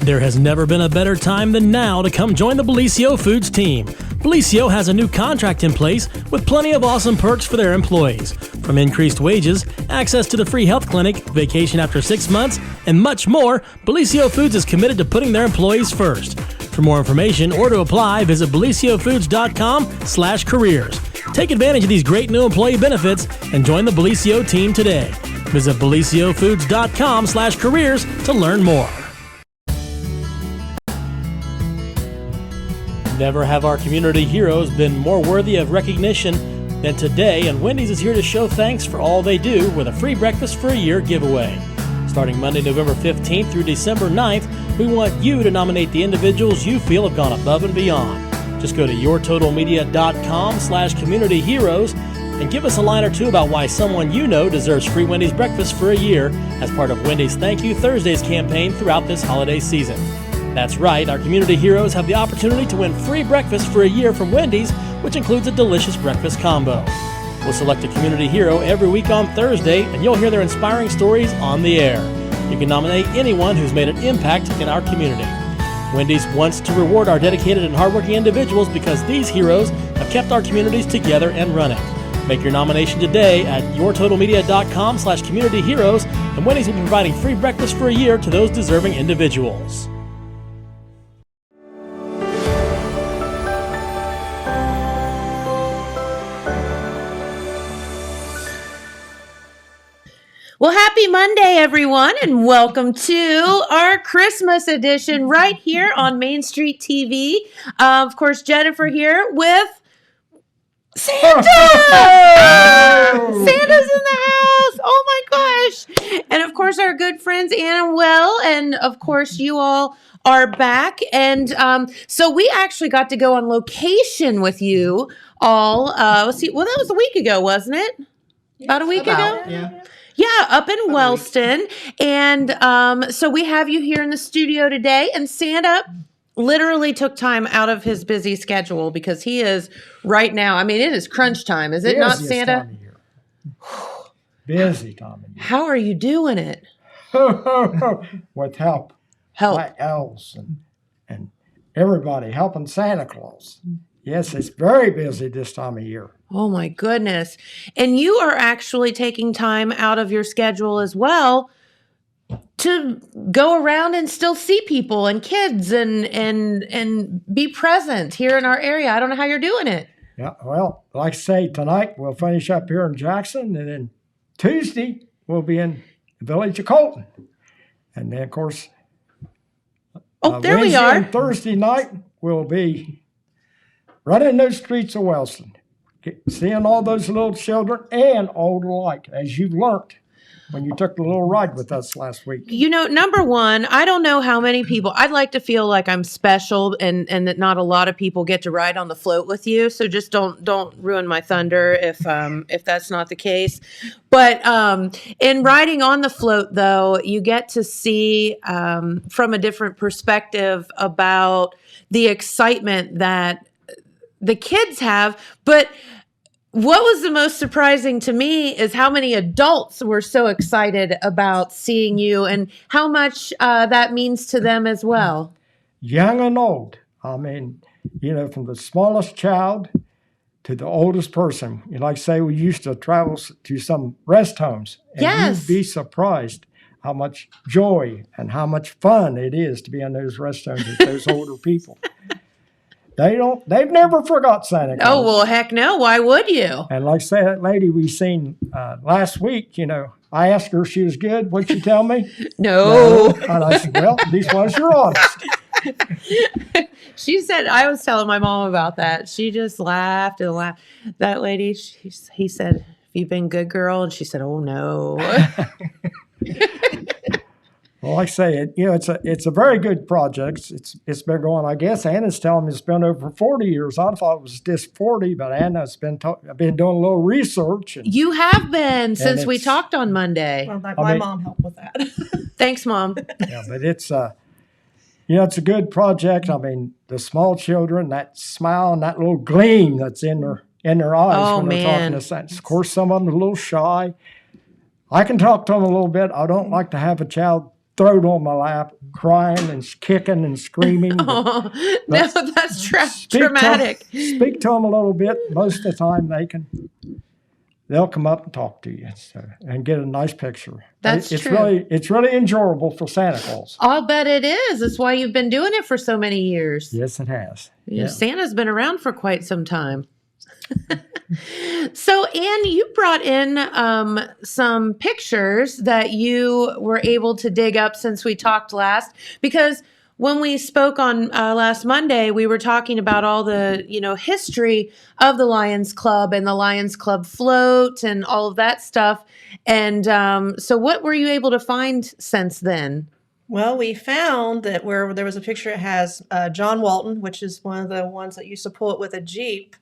There has never been a better time than now to come join the Bellisio Foods team. Bellisio has a new contract in place with plenty of awesome perks for their employees. From increased wages, access to the free health clinic, vacation after 6 months, and much more, Bellisio Foods is committed to putting their employees first. For more information or to apply, visit BellisioFoods.com/careers. Take advantage of these great new employee benefits and join the Bellisio team today. Visit BellisioFoods.com/careers to learn more. Never have our community heroes been more worthy of recognition than today, and Wendy's is here to show thanks for all they do with a free breakfast for a year giveaway. Starting Monday, November 15th through December 9th, we want you to nominate the individuals you feel have gone above and beyond. Just go to yourtotalmedia.com/communityheroes and give us a line or two about why someone you know deserves free Wendy's breakfast for a year as part of Wendy's Thank You Thursdays campaign throughout this holiday season. That's right, our community heroes have the opportunity to win free breakfast for a year from Wendy's, which includes a delicious breakfast combo. We'll select a community hero every week on Thursday, and you'll hear their inspiring stories on the air. You can nominate anyone who's made an impact in our community. Wendy's wants to reward our dedicated and hardworking individuals because these heroes have kept our communities together and running. Make your nomination today at yourtotalmedia.com/communityheroes, and Wendy's will be providing free breakfast for a year to those deserving individuals. Well, happy Monday, everyone, and welcome to our Christmas edition right here on Main Street TV. Of course, Jennifer here with Santa! Santa's in the house! Oh my gosh! And of course, our good friends Anna and Will, and of course, you all are back. And so we actually got to go on location with you all. Let's see, well, that was a week ago, wasn't it? About a week ago? Yeah. Yeah, up in Wellston. And so we have you here in the studio today. And Santa literally took time out of his busy schedule because he is right now. I mean, it is crunch time. Is it not, Santa? Time of year. Busy time of year. How are you doing it? With help. By elves and everybody helping Santa Claus. Yes, it's very busy this time of year. Oh, my goodness. And you are actually taking time out of your schedule as well to go around and still see people and kids and be present here in our area. I don't know how you're doing it. Yeah, well, like I say, tonight we'll finish up here in Jackson, and then Tuesday we'll be in the village of Colton. And then, of course, there Wednesday we are. and Thursday night we'll be running those streets of Wellston. Seeing all those little children and old alike, as you've learned when you took the little ride with us last week. You know, number one, I don't know how many people, I'd like to feel like I'm special and that not a lot of people get to ride on the float with you. So just don't ruin my thunder if that's not the case. But in riding on the float, though, you get to see from a different perspective about the excitement that the kids have. But what was the most surprising to me is how many adults were so excited about seeing you and how much that means to them as well. Young and old. I mean, from the smallest child to the oldest person. Like I say, we used to travel to some rest homes. And yes. You'd be surprised how much joy and how much fun it is to be in those rest homes with those older people. They've never forgot Santa Claus. Oh, well, heck no. Why would you? And like I say, that lady we seen last week, I asked her if she was good. What'd she tell me? No. And I said, well, these ones you're honest. She said, I was telling my mom about that. She just laughed and laughed. That lady, he said, have you been good, girl? And she said, oh, no. Well, like I say, it's a very good project. It's been going, I guess, Anna's telling me it's been over 40 years. I thought it was just 40, but Anna's been doing a little research. You have been since we talked on Monday. Well, my mom helped with that. Thanks, Mom. Yeah, but it's it's a good project. I mean, the small children, that smile and that little gleam that's in their eyes when they're talking to Santa. Of course, some of them are a little shy. I can talk to them a little bit. I don't like to have a child throw it on my lap, crying and kicking and screaming. Oh, no, that's traumatic. Speak to them a little bit. Most of the time they'll come up and talk to you and get a nice picture. That's it's true. It's really enjoyable for Santa Claus. I'll bet it is. That's why you've been doing it for so many years. Yes, it has. Yeah. Santa's been around for quite some time. So, Ann, you brought in some pictures that you were able to dig up since we talked last, because when we spoke on last Monday, we were talking about all the, history of the Lions Club and the Lions Club float and all of that stuff. And so what were you able to find since then? Well, we found that where there was a picture, it has John Walton, which is one of the ones that used to pull it with a Jeep.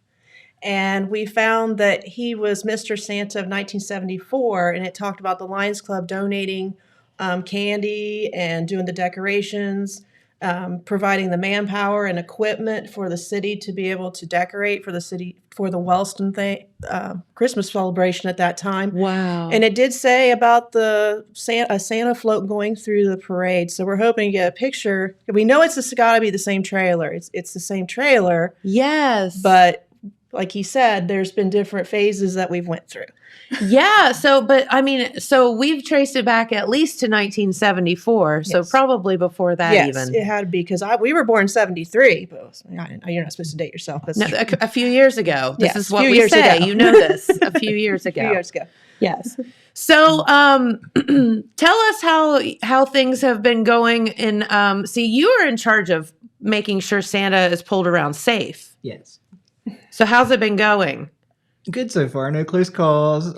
And we found that he was Mr. Santa of 1974, and it talked about the Lions Club donating candy and doing the decorations, providing the manpower and equipment for the city to be able to decorate for the city for the Wellston Christmas celebration at that time. Wow. And it did say about a Santa float going through the parade. So we're hoping to get a picture. We know it's got to be the same trailer. It's the same trailer. Yes. But like he said, there's been different phases that we've went through. Yeah. So we've traced it back at least to 1974. So Yes. probably before that Yes, even. it had to be because we were born in 73. But you're not supposed to date yourself. That's No, true. a few years ago. This Yes, is a what few we years say. ago. You know this. A few years ago. A few years ago. Yes. So, tell us how things have been going in, see, you are in charge of making sure Santa is pulled around safe. Yes. So how's it been going? Good so far. No close calls.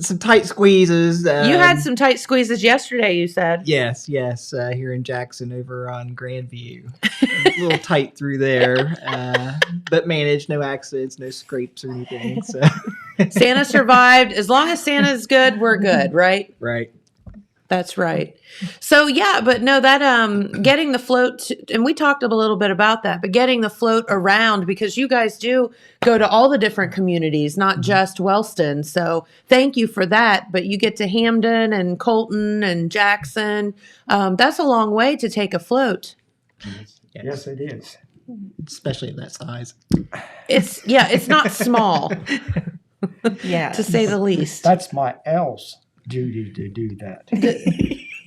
Some tight squeezes. You had some tight squeezes yesterday, you said. Yes. Here in Jackson over on Grandview. A little tight through there. But managed. No accidents, no scrapes or anything. So. Santa survived. As long as Santa's good, we're good, right? Right. That's right. So yeah, but no, that getting the float, and we talked a little bit about that, but getting the float around, because you guys do go to all the different communities, not just Wellston. So thank you for that. But you get to Hamden and Colton and Jackson. That's a long way to take a float. Yes, it is. Especially of that size. It's not small, Yeah. to say the least. That's my elf's duty to do that.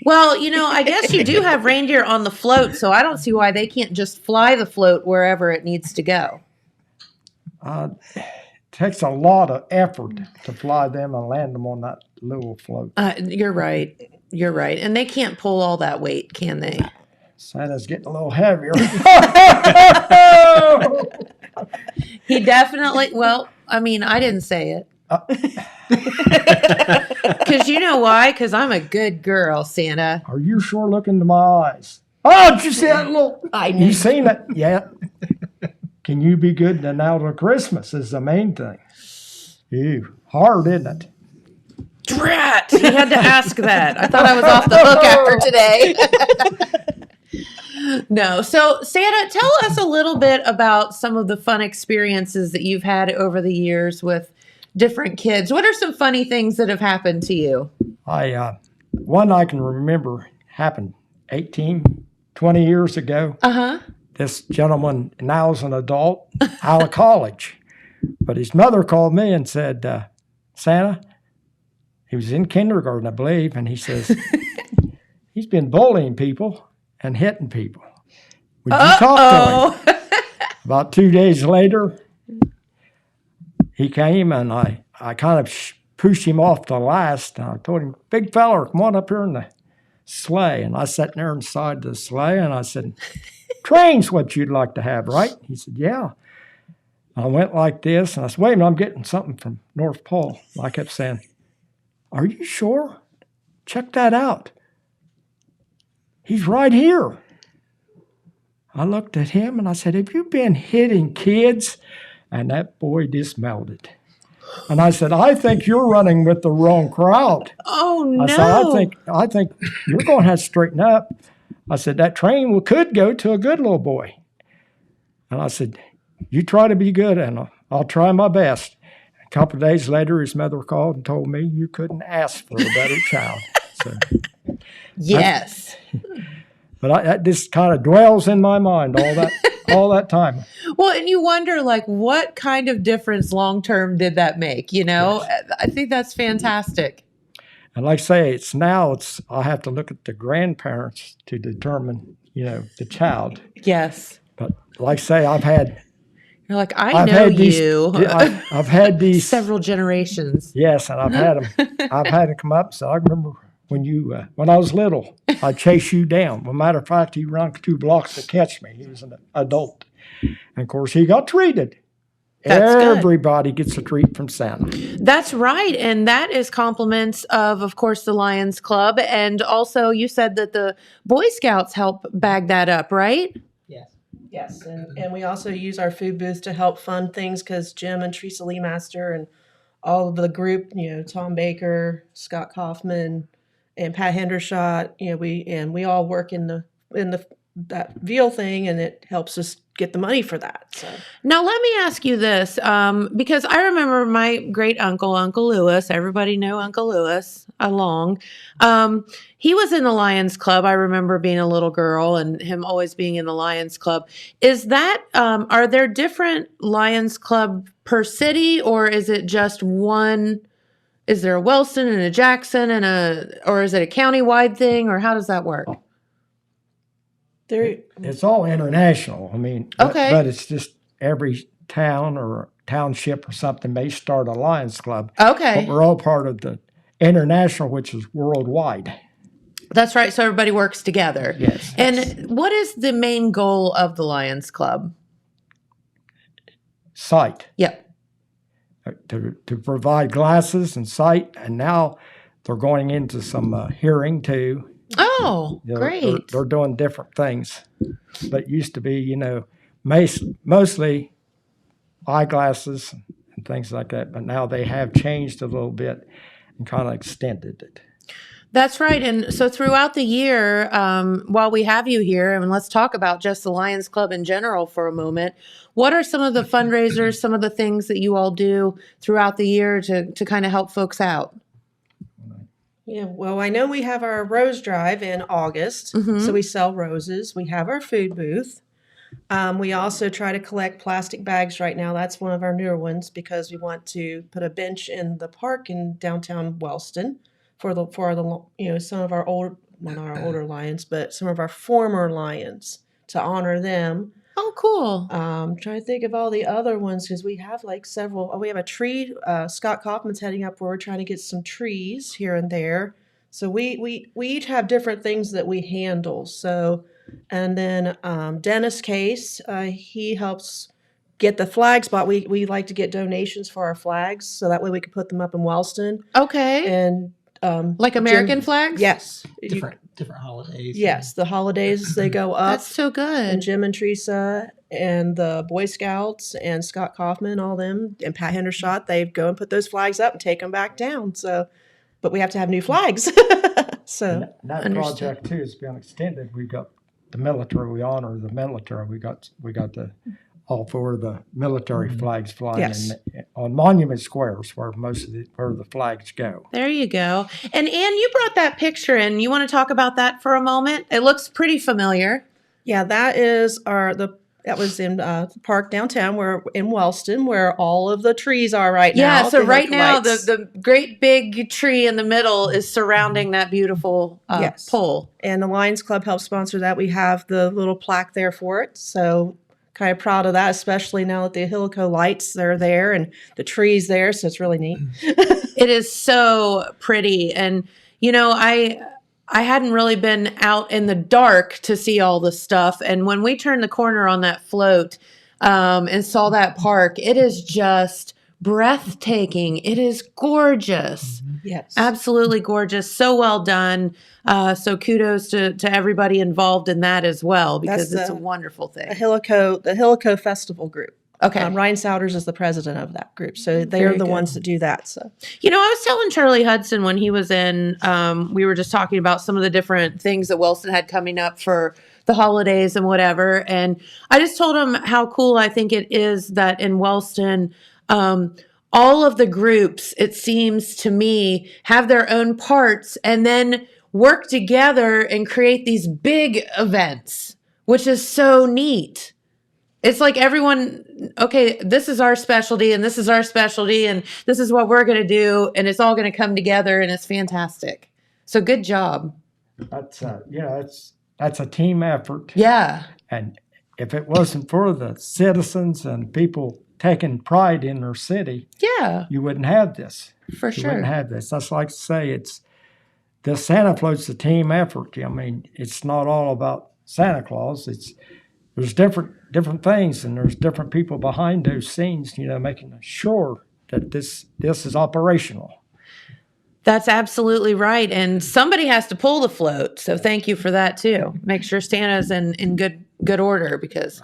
Well, I guess you do have reindeer on the float, so I don't see why they can't just fly the float wherever it needs to go. Takes a lot of effort to fly them and land them on that little float. You're right. You're right. And they can't pull all that weight, can they? Santa's getting a little heavier. He definitely, I didn't say it. Because you know why? Because I'm a good girl, Santa. Are you sure looking into my eyes? Oh, did you see that little? You seen it? Yeah. Can you be good now till Christmas is the main thing. Ew, hard, isn't it? Drat! He had to ask that. I thought I was off the hook after today. No. So, Santa, tell us a little bit about some of the fun experiences that you've had over the years with different kids. What are some funny things that have happened to you? One I can remember happened 18, 20 years ago. Uh-huh. This gentleman now is an adult out of college, but his mother called me and said, Santa, he was in kindergarten, I believe, and he says, he's been bullying people and hitting people. Would you talk to him? About 2 days later, he came and I kind of pushed him off the last. And I told him, big feller, come on up here in the sleigh. And I sat there inside the sleigh and I said, train's what you'd like to have, right? He said, yeah. I went like this and I said, wait a minute, I'm getting something from North Pole. I kept saying, are you sure? Check that out. He's right here. I looked at him and I said, have you been hitting kids? And that boy just melted. And I said, I think you're running with the wrong crowd. Oh, no. I said, I think you're going to have to straighten up. I said, that train could go to a good little boy. And I said, you try to be good, and I'll try my best. A couple of days later, his mother called and told me you couldn't ask for a better child. So, Yes. but that just kind of dwells in my mind all that time. Well, and you wonder, like, what kind of difference long term did that make? I think that's fantastic. And like I say, I have to look at the grandparents to determine, the child. Yes. But like I say, You're like, I I've know had these, you. I've had these Several generations. Yes, and I've had them come up. So I remember when I was little, I'd chase you down. Well, matter of fact, he ran 2 blocks to catch me. He was an adult, and of course, he got treated. That's good. Everybody gets a treat from Santa. That's right. And that is compliments of course, the Lions Club. And also, you said that the Boy Scouts help bag that up, right? Yes. Yes, and we also use our food booth to help fund things because Jim and Teresa Lee Master and all of the group, Tom Baker, Scott Kaufman, and Pat Hendershot, we all work in that veal thing, and it helps us get the money for that. So Now, let me ask you this, because I remember my great uncle, Uncle Lewis. Everybody know Uncle Lewis along. He was in the Lions Club. I remember being a little girl and him always being in the Lions Club. Is that, are there different Lions Club per city, or is it just one? Is there a Wellston and a Jackson or is it a county-wide thing, or how does that work? It's all international. I mean, Okay. but it's just every town or township or something may start a Lions Club. Okay. But we're all part of the international, which is worldwide. That's right. So everybody works together. Yes. And what is the main goal of the Lions Club? Sight. Yep. To provide glasses and sight, and now they're going into some hearing too. Oh, great. They're doing different things. But it used to be, mostly eyeglasses and things like that. But now they have changed a little bit and kind of extended it. That's right. And so throughout the year, while we have you here, and let's talk about just the Lions Club in general for a moment, what are some of the fundraisers, some of the things that you all do throughout the year to kind of help folks out? Yeah, well, I know we have our rose drive in August, so we sell roses. We have our food booth. We also try to collect plastic bags right now. That's one of our newer ones because we want to put a bench in the park in downtown Wellston for the some of our old, well, not our older lions, but some of our former lions to honor them. Oh, cool. Trying to think of all the other ones because we have like several. Oh, we have a tree. Scott Kaufman's heading up where we're trying to get some trees here and there. So we each have different things that we handle. So, and then Dennis Case, he helps get the flag spot. We like to get donations for our flags so that way we can put them up in Wellston. Okay. And like American flags? Yes. Different holidays. Yes, the holidays they go up. That's so good. And Jim and Teresa and the Boy Scouts and Scott Kaufman, all them, and Pat Hendershot, they go and put those flags up and take them back down. So, but we have to have new flags. So and that project too is being extended. We got the military. We honor the military. We got all 4 of the military flags flying on Monument Squares where where the flags go. There you go. And Ann, you brought that picture in. You want to talk about that for a moment? It looks pretty familiar. yeah, that is that was in the park downtown, where in Wellston, where all of the trees are right now. Yeah, so They right have now lights. the great big tree in the middle is surrounding that beautiful Yes. pole. And the Lions Club helps sponsor that. We have the little plaque there for it. So kind of proud of that, especially now that the helico lights are there and the trees there. So it's really neat. It is so pretty. And, I hadn't really been out in the dark to see all the stuff. And when we turned the corner on that float and saw that park, it is just breathtaking. It is gorgeous. Yes. Absolutely gorgeous. So well done. So kudos to everybody involved in that as well, because That's it's a wonderful The thing. Helico Festival group. Okay. Ryan Souders is the president of that group. So they're Very the good. ones that do that. So I was telling Charlie Hudson when he was in, we were just talking about some of the different things that Wellston had coming up for the holidays and whatever. And I just told him how cool I think it is that in Wellston, all of the groups, it seems to me, have their own parts and then work together and create these big events, which is so neat. It's like everyone, okay, this is our specialty and this is our specialty and this is what we're going to do. And it's all going to come together and it's fantastic. So good job. That's that's a team effort. Yeah. And if it wasn't for the citizens and people taking pride in their city, Yeah, you wouldn't have this. for You wouldn't sure. have this. That's like to say the Santa float's a team effort. I mean, it's not all about Santa Claus. There's different things, and there's different people behind those scenes, making sure that this is operational. That's absolutely right. And somebody has to pull the float. So thank you for that too. Make sure Santa's in good order because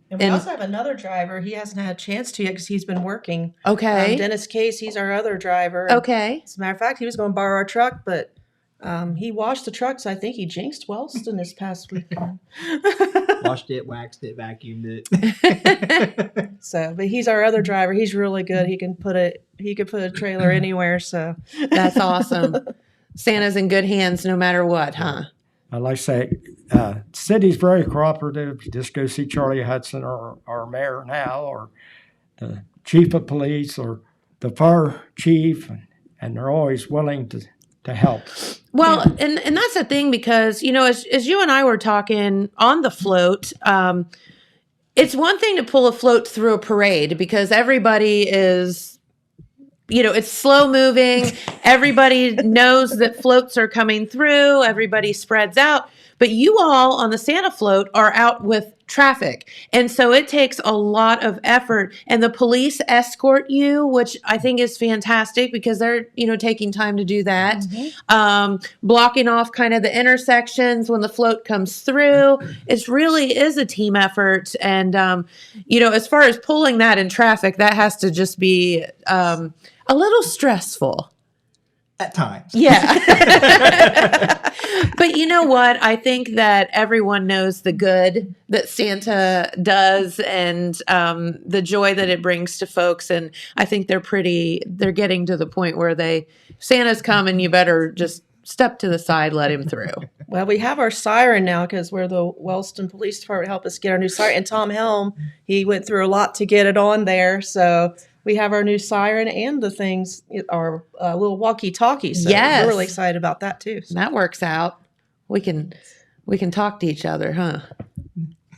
And we And- also have another driver. He hasn't had a chance to yet because he's been working. okay. Dennis Case, he's our other driver. Okay. As a matter of fact, he was going to borrow our truck, but he washed the truck, so I think he jinxed Wellston this past weekend. Washed it, waxed it, vacuumed it. So, but he's our other driver. He's really good. He could put a trailer anywhere. So That's awesome. Santa's in good hands no matter what, huh? I like to say, city's very cooperative. You just go see Charlie Hudson or our mayor now, or the chief of police, or the fire chief, and they're always willing to help. Well, and that's the thing because, as you and I were talking on the float, it's one thing to pull a float through a parade because everybody is, it's slow moving. Everybody knows that floats are coming through. Everybody spreads out. But you all on the Santa float are out with traffic. And so it takes a lot of effort. And the police escort you, which I think is fantastic because they're, taking time to do that. Blocking off kind of the intersections when the float comes through. It really is a team effort. And, as far as pulling that in traffic, that has to just be a little stressful. At times. Yeah. But you know what? I think that everyone knows the good that Santa does and the joy that it brings to folks. And I think they're getting to the point where Santa's coming, you better just step to the side, let him through. well, we have our siren now because we're the Wellston Police Department helped us get our new siren. And Tom Helm, he went through a lot to get it on there. So we have our new siren and the things, our little walkie-talkie. So Yes. we're really excited about that too. That works out. We can talk to each other, huh?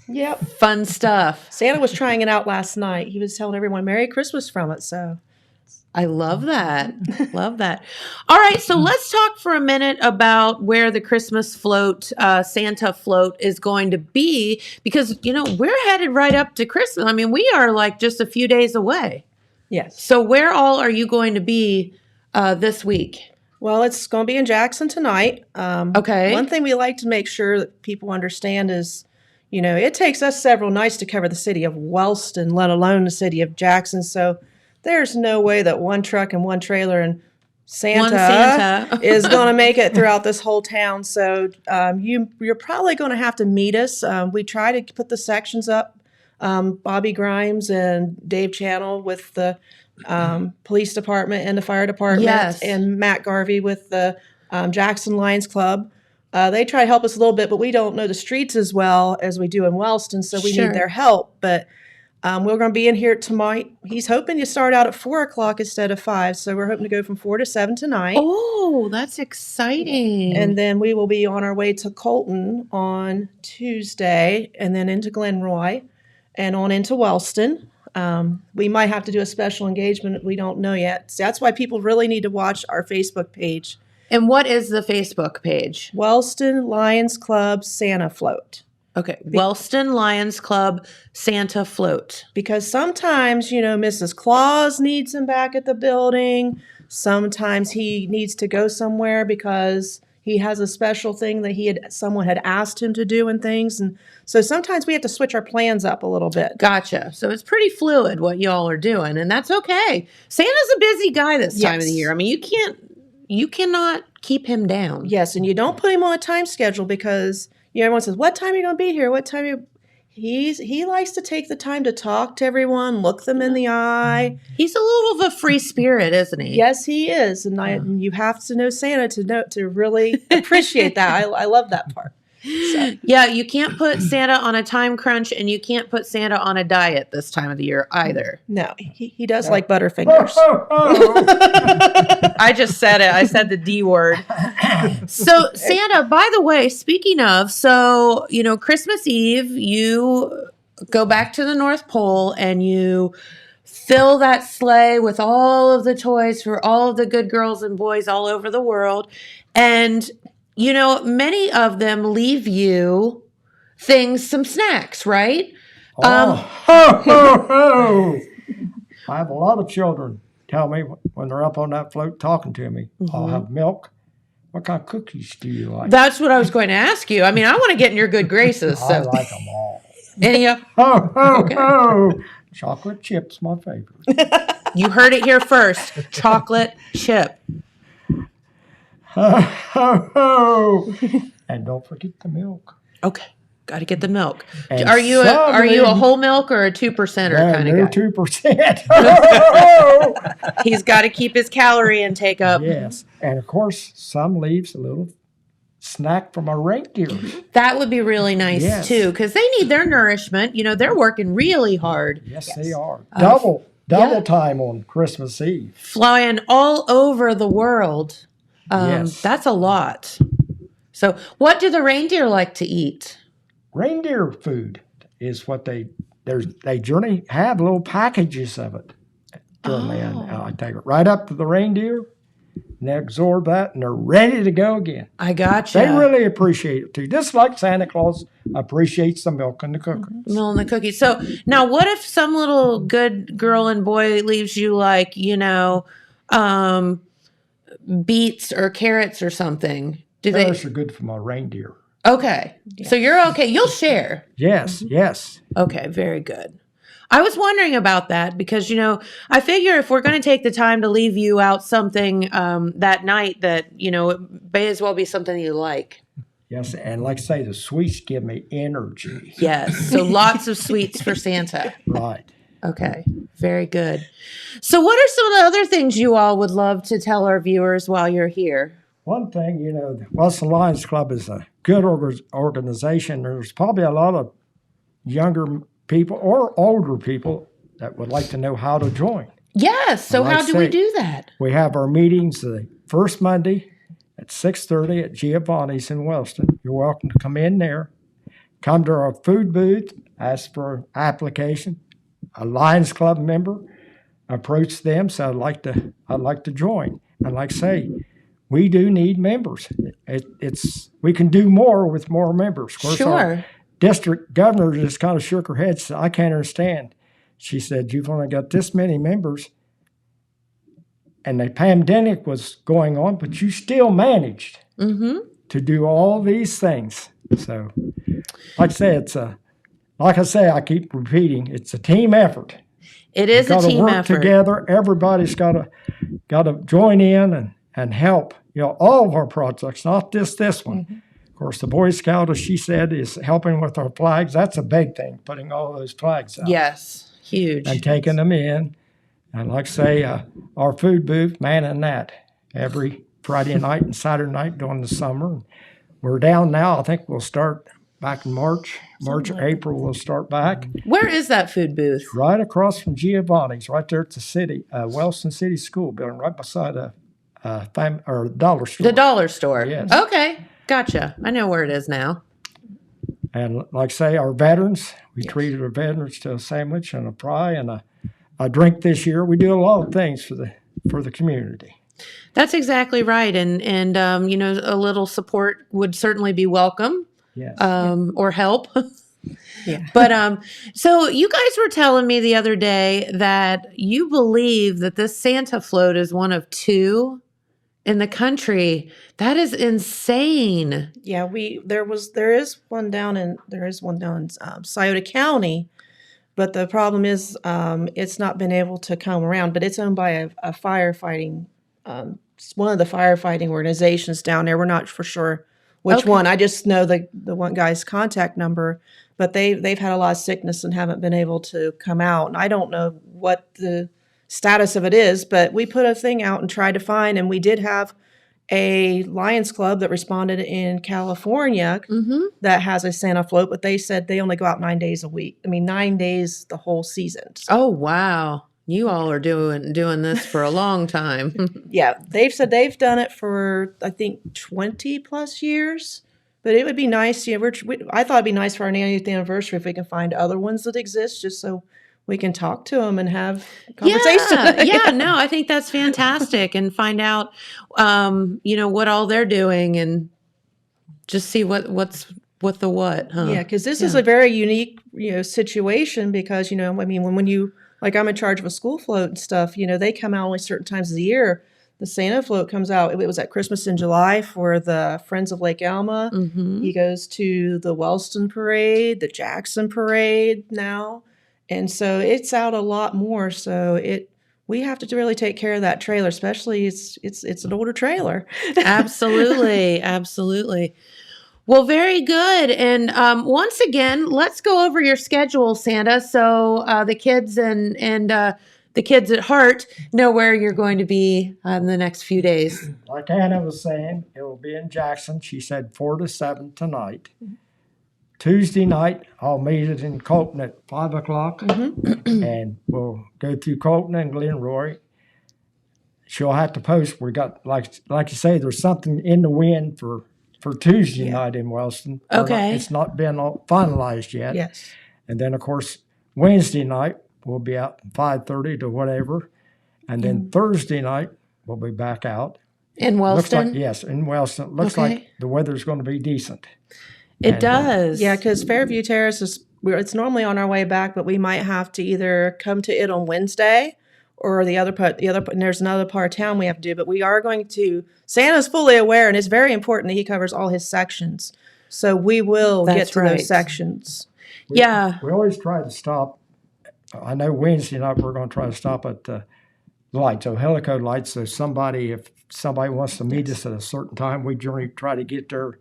Yep. Fun stuff. Santa was trying it out last night. He was telling everyone Merry Christmas from it. So I love that. Love that. All right, so let's talk for a minute about where the Christmas float, Santa float is going to be because, we're headed right up to Christmas. I mean, we are like just a few days away. yes. So where all are you going to be this week? Well, it's going to be in Jackson tonight. Okay. One thing we like to make sure that people understand is, it takes us several nights to cover the city of Wellston, let alone the city of Jackson. So there's no way that one truck and one trailer and Santa is going to make it throughout this whole town. So you're probably going to have to meet us. We try to put the sections up. Bobby Grimes and Dave Channel with the police department and the fire department, Yes. and Matt Garvey with the Jackson Lions Club. They try to help us a little bit, but we don't know the streets as well as we do in Wellston, so we Sure. need their help. But we're going to be in here tonight. He's hoping to start out at 4 o'clock instead of 5, so we're hoping to go from 4 to 7 tonight. Oh, that's exciting. And then we will be on our way to Colton on Tuesday, and then into Glenroy, and on into Wellston. We might have to do a special engagement. We don't know yet. So that's why people really need to watch our Facebook page. And what is the Facebook page? Wellston Lions Club Santa Float. Okay, Wellston Lions Club Santa float. Because sometimes, Mrs. Claus needs him back at the building. Sometimes he needs to go somewhere because he has a special thing that someone had asked him to do and things. And so sometimes we have to switch our plans up a little bit. Gotcha. So it's pretty fluid what y'all are doing, and that's okay. Santa's a busy guy this time of the Yes. year. I mean, you cannot keep him down. Yes, and you don't put him on a time schedule because everyone says, "What time are you going to be here? What time?" He likes to take the time to talk to everyone, look them in the eye. He's a little of a free spirit, isn't he? Yes, he is, and you have to know Santa to really appreciate that. I love that part. So. Yeah, you can't put Santa on a time crunch, and you can't put Santa on a diet this time of the year either. No, he does like Butterfingers. I just said it. I said the D word. So Santa, by the way, speaking of, so, Christmas Eve, you go back to the North Pole and you fill that sleigh with all of the toys for all of the good girls and boys all over the world. And, many of them leave you some snacks, right? I have a lot of children tell me when they're up on that float talking to me, I'll have milk. What kind of cookies do you like? That's what I was going to ask you. I mean, I want to get in your good graces. So. I like them all. Any of Chocolate chip's my favorite. You heard it here first. Chocolate chip. And don't forget the milk. Okay. Got to get the milk. And Are you a whole milk or a 2%er kind of guy? 2%. He's got to keep his calorie intake up. Yes. And of course, some leaves a little snack from our reindeers. That would be really nice too, because they need their nourishment. They're working really hard. Yes, they are. Double yeah. time on Christmas Eve. Flying all over the world. Yes. That's a lot. So what do the reindeer like to eat? Reindeer food is what they journey have little packages of it. And I take it right up to the reindeer, and they absorb that, and they're ready to go again. I gotcha. They really appreciate it too, just like Santa Claus appreciates the milk and the cookies. Milk and the cookies. So now, what if some little good girl and boy leaves you beets or carrots or something? Carrots are good for my reindeer. Okay. Yeah. So you're okay. You'll share. Yes, yes. Okay, very good. I was wondering about that because, I figure if we're going to take the time to leave you out something that night that, it may as well be something you like. Yes, and like I say, the sweets give me energy. Yes, so lots of sweets for Santa. Right. Okay, very good. So what are some of the other things you all would love to tell our viewers while you're here? One thing, the Wellston Lions Club is a good organization. There's probably a lot of younger people or older people that would like to know how to join. Yes. So how do we do that? We have our meetings the first Monday at 6:30 at Giovanni's in Wellston. You're welcome to come in there. Come to our food booth, ask for an application. A Lions Club member approach them, so I'd like to join. And like I say, we do need members. We can do more with more members. Of course, our district governor just kind of shook her head, said, I can't understand. She said, you've only got this many members, and the pandemic was going on, but you still managed to do all these things. So, like I say, I keep repeating, it's a team effort. It is a team work effort. Together. Everybody's got to join in and help. All of our projects, not just this one. Of course, the Boy Scout, as she said, is helping with our flags. That's a big thing, putting all those flags out. Yes, huge. And taking them in. And like I say, our food booth, manning that every Friday night and Saturday night during the summer. We're down now. I think we'll start back in March, April, we'll start back. Where is that food booth? Right across from Giovanni's, right there at the Wellston City School building, right beside a dollar store. The dollar store. Yes. Okay, gotcha. I know where it is now. And like I say, our veterans, we treated our veterans to a sandwich and a fry and a drink this year. We do a lot of things for the community. That's exactly right. And a little support would certainly be welcome. Yes. Or help. Yeah. But so you guys were telling me the other day that you believe that this Santa float is one of 2 in the country. That is insane. Yeah, there is one down in Scioto County, but the problem is it's not been able to come around. But it's owned by a firefighting one of the firefighting organizations down there. We're not for sure which Okay. one. I just know the one guy's contact number, but they've had a lot of sickness and haven't been able to come out. And I don't know what the status of it is, but we put a thing out and tried to find, and we did have a Lions Club that responded in California that has a Santa float, but they said they only go out 9 days a week. I mean, 9 days the whole season. So, Oh, wow. You all are doing this for a long time. yeah, they've said they've done it for, I think, 20 plus years. But it would be nice. You know, I thought it'd be nice for our 90th anniversary if we can find other ones that exist, just so we can talk to them and have conversation. Yeah, no, I think that's fantastic, and find out, what all they're doing, and just see what's what the what. Huh? Yeah, because this is a very unique, situation. Because I mean, when you like, I'm in charge of a school float and stuff. They come out only certain times of the year. The Santa float comes out. It was at Christmas in July for the Friends of Lake Alma. He goes to the Wellston Parade, the Jackson Parade now. And so it's out a lot more. So we have to really take care of that trailer, especially it's an older trailer. Absolutely, absolutely. Well, very good. And once again, let's go over your schedule, Santa, so the kids and the kids at heart know where you're going to be in the next few days. Like Anna was saying, it will be in Jackson. She said 4 to 7 tonight. Tuesday night, I'll meet it in Colton at 5 o'clock, and we'll go through Colton and Glenroy. She'll have to post. We got, like you say, there's something in the wind for Tuesday night in Wellston. Okay. It's not been finalized yet. Yes. And then, of course, Wednesday night, we'll be out from 5:30 to whatever. And then Thursday night, we'll be back out. In Looks Wellston? like, yes, in Wellston. Looks Okay. like the weather's going to be decent. It does. Yeah, because Fairview Terrace it's normally on our way back, but we might have to either come to it on Wednesday or the other part, and there's another part of town we have to do. But we are going to. Santa's fully aware, and it's very important that he covers all his sections. So we will get That's to right. those sections. Yeah. We always try to stop. I know Wednesday night we're going to try to stop at the lights, so helico lights. So if somebody wants to meet us at a certain time, we generally try to get there a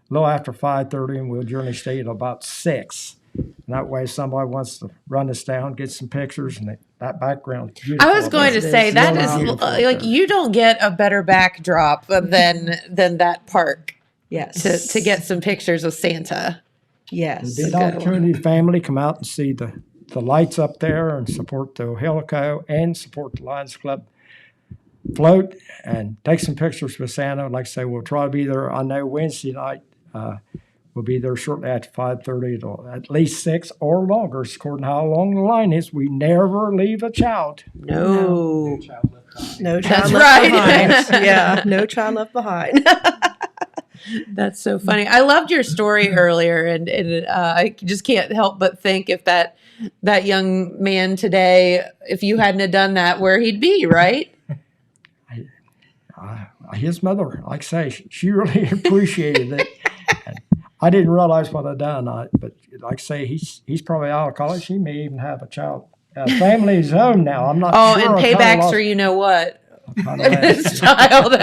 little after 5:30, and we'll generally stay at about 6. And that way, if somebody wants to run us down, get some pictures, and that background. I was going to say that is like you don't get a better backdrop than that park Yes. to get some pictures of Santa. Yes. Be an opportunity for family come out and see the lights up there and support the helico and support the Lions Club float and take some pictures with Santa. Like I say, we'll try to be there. I know Wednesday night we'll be there shortly after 5:30 to at least 6 or longer, according to how long the line is. We never leave a child. No. No That's child left right. behind. Yeah, no child left behind. That's so funny. I loved your story earlier, and I just can't help but think if that young man today, if you hadn't have done that, where he'd be, right? His mother, like I say, she really appreciated it. And I didn't realize what I'd done, but like I say, he's probably out of college. He may even have a family of his own now. I'm not Oh, sure. and paybacks for you know what? His child.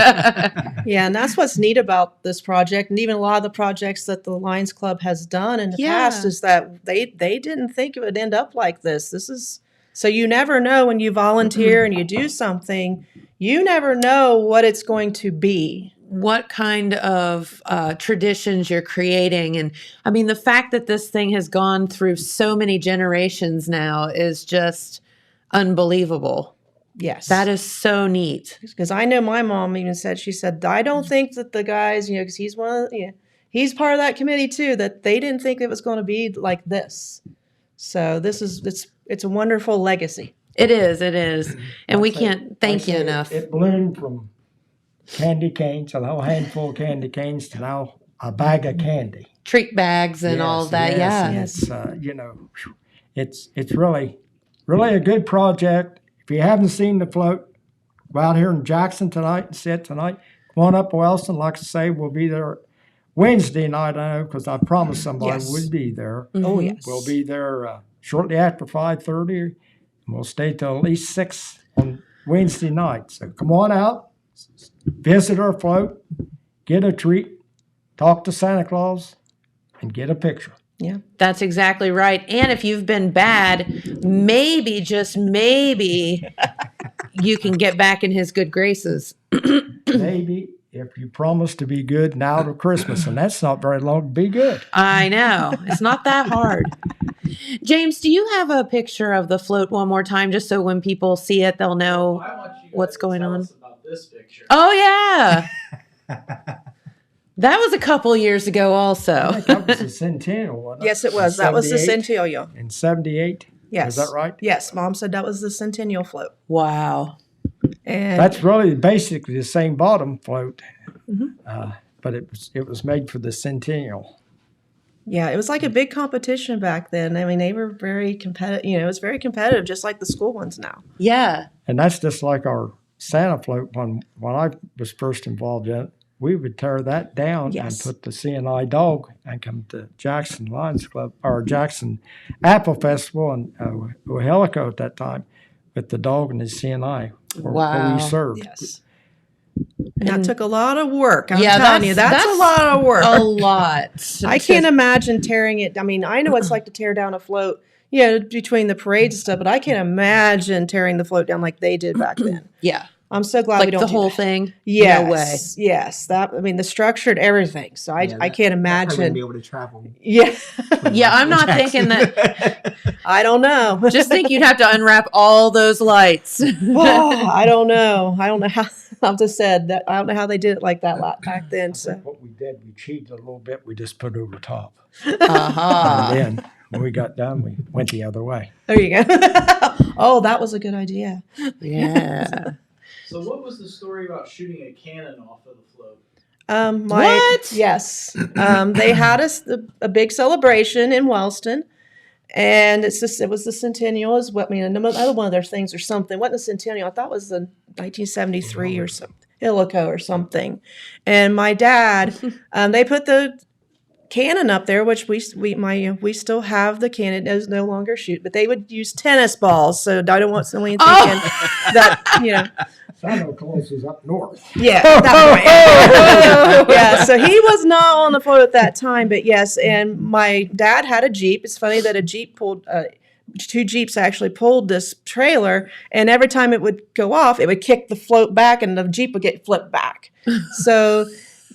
Yeah, and that's what's neat about this project, and even a lot of the projects that the Lions Club has done in the past, is that they didn't think it would end up like this. So you never know when you volunteer and you do something, you never know what it's going to be. What kind of traditions you're creating. And I mean, the fact that this thing has gone through so many generations now is just unbelievable. Yes. That is so neat. Because I know my mom even said, I don't think that the guys, because he's he's part of that committee too, that they didn't think it was going to be like this. So it's a wonderful legacy. It is. And we can't thank you enough. It bloomed from candy canes, a whole handful of candy canes, to now a bag of candy. Treat bags and all of that. Yeah. And it's it's really a good project. If you haven't seen the float, go out here in Jackson tonight and see it tonight. Come on up to Wellston. Like I say, we'll be there Wednesday night, I know, because I promised somebody would be there. Oh, yes. We'll be there shortly after 5:30, and we'll stay till at least 6 on Wednesday night. So come on out, visit our float, get a treat, talk to Santa Claus, and get a picture. Yeah. That's exactly right. And if you've been bad, maybe, just maybe, you can get back in his good graces. Maybe if you promise to be good now to Christmas, and that's not very long to be good. I know. It's not that hard. James, do you have a picture of the float one more time, just so when people see it, they'll know what's going on? About this picture. Oh, yeah. That was a couple years ago I also. think that was the Centennial, wasn't it? Yes, it was. In That was the 78? Centennial. In 78? Yes. Is that right? Yes. Mom said that was the Centennial float. Wow. And That's really basically the same bottom float, Mm-hmm. but it was made for the Centennial. yeah, it was like a big competition back then. I mean, they were very competitive. You know, it was very competitive, just like the school ones now. Yeah. And that's just like our Santa float. When I was first involved in it, we would tear that down Yes. and put the CNI dog and come to Jackson Lions Club or Jackson Apple Festival and Wahelico at that time with the dog and the CNI where Wow. we served. Yes. And that took a lot of work. I'm Yeah, telling you, that's a lot of work. A lot. I can't imagine tearing it. I mean, I know what it's like to tear down a float, between the parades and stuff, but I can't imagine tearing the float down like they did back then. Yeah. I'm so glad we Like don't the do whole that. thing? Yes, No way. yes. The structure and everything. So I can't Probably wouldn't imagine. be able to travel. Yeah, Yeah, I'm not thinking that. I don't know. Just think you'd have to unwrap all those lights. I don't know. I don't know how. I've just said that. I don't know how they did it like that back then. So What we did, we cheated a little bit. We just put it over top. Uh-huh. And then when we got done, we went the other way. there you go. Oh, that was a good idea. Yeah. So what was the story about shooting a cannon off of the float? What? Yes. They had a big celebration in Wellston, and it was the Centennial as well. I mean, another one of their things or something. Wasn't the Centennial? I thought it was the 1973 or something, Illico or something. And my dad, they put the cannon up there, which we still have the cannon. It does no longer shoot, but they would use tennis balls. So I don't want someone thinking that. Santa Claus is up north. Yeah, that point. Yeah, so he was not on the float at that time, but yes, and my dad had a Jeep. It's funny that a Jeep pulled, two Jeeps actually pulled this trailer, and every time it would go off, it would kick the float back, and the Jeep would get flipped back. So